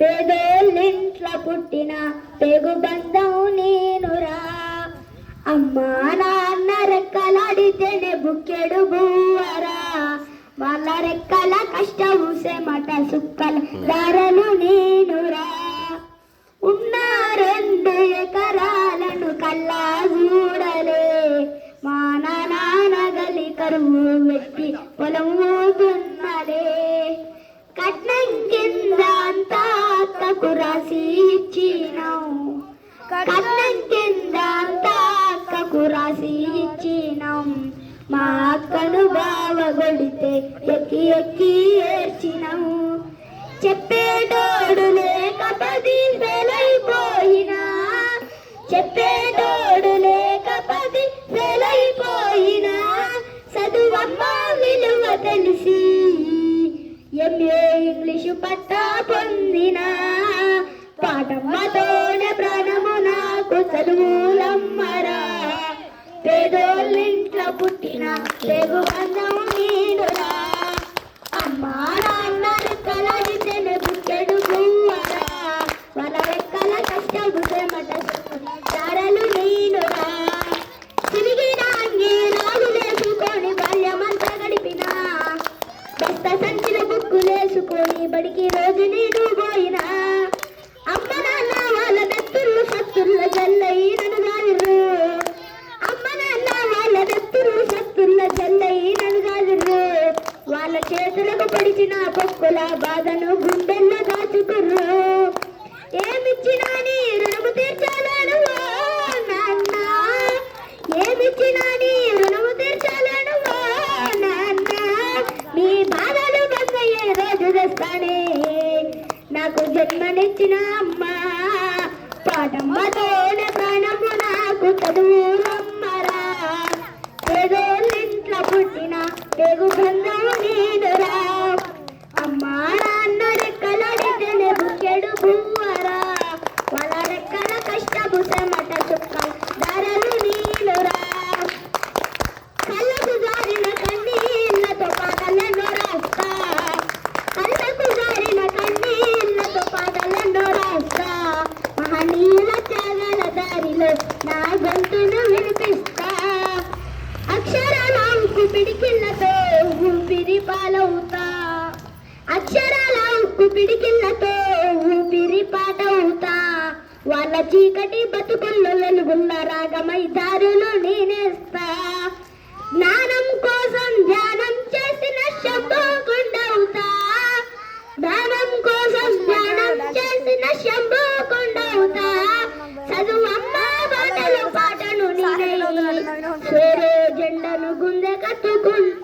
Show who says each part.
Speaker 1: పేదోళ్ళింట్ల పుట్టిన పేగు బంధం నేనురా. అమ్మా నాన్న రెక్కలాడితేనే బుక్కెడు బువ్వరా. వాళ్ళ రెక్కల కష్టము శ్రమట సుక్కల దారలు నేనురా. ఉన్న 2 ఎకరాలను కల్లా చూడలే. మా నాన్న గలి కరువు వెట్టి పొలం ఊగున్నదే. కట్నం కింద అంతా అక్కకు రాసి ఇచ్చినావు. కట్నం కింద అంతా అక్కకు రాసి ఇచ్చినాం. మా అక్కను బావ కొడితే ఎక్కి ఎక్కి ఏడ్చినావు. చెప్పేటోడు లేక 10 వేలైపోయినా. చెప్పేటోడు లేక 10 వేలైపోయినా. చదువమ్మ విలువ తెలిసి ఎంఏ ఇంగ్లీషు పట్టా పొందినా. పాటమ్మతోనే ప్రాణము నాకు చదువులమ్మరా. పేదోళ్ళింట్ల పుట్టిన పేగు బంధం నేనురా. అమ్మా నాన్న రెక్కలాడితేనే బుక్కెడు బువ్వరా. వాళ్ళ రెక్కల కష్టము శ్రమట దారలు నేనురా. తిరిగిన అంగి రాగులేసుకొని బాల్యమంతా గడిపినా. బస్త సంచిన బుక్కులేసుకొని బడికి రోజు నేను పోయినా. అమ్మ నాన్న వాళ్ళ నెత్తుర్లు సత్తుర్ల జల్లయి నన్ను గాలిర్రు. అమ్మ నాన్న వాళ్ళ నెత్తుర్లు సత్తుర్ల జల్లయి నన్ను గాలిర్రు. వాళ్ళ చేతులకు పడిచిన పొక్కుల బాధను గుండెల్లో దాచుకుర్రు. ఏమిచ్చినా నీ రుణము తీర్చాలను నాన్న. ఏమిచ్చినా నీ రుణము తీర్చాలను నాన్న. నీ బాధలు బందయ్యే రోజు తెస్తానే. నాకు జన్మనిచ్చిన అమ్మ పాటమ్మతోనే ప్రాణము నాకు చదువులమ్మరా. పేదోళ్ళింట్ల పుట్టిన పేగు బంధం నేనురా. అమ్మా నాన్న రెక్కలాడితేనే బుక్కెడు బువ్వరా. వాళ్ళ రెక్కల కష్టము శ్రమట చుక్కల దారలు నేనురా. కళ్ళకు జారిన కన్నీళ్ళతో పాటలెన్నో రాస్తా. కళ్ళకు జారిన కన్నీళ్ళతో పాటలెన్నో రాస్తా. మహనీయుల త్యాగాల దారిలో నా గొంతును వినిపిస్తా. అక్షరాల ఉక్కు పిడికిళ్ళతో ఊపిరి పాలవుతా. అక్షరాల ఉక్కు పిడికిళ్ళతో ఊపిరి పాటవుతా. వాళ్ళ చీకటి బతుకుల్లో వెలుగున్న రాగమై దారులు నేనేస్తా. జ్ఞానం కోసం ధ్యానం చేసిన శంభోకుండవుతా. జ్ఞానం కోసం ధ్యానం చేసిన శంభోకుండవుతా. చదువమ్మ బాటలు పాటను నేనే. సూర్య జెండను గుండె కట్టుకుంటా.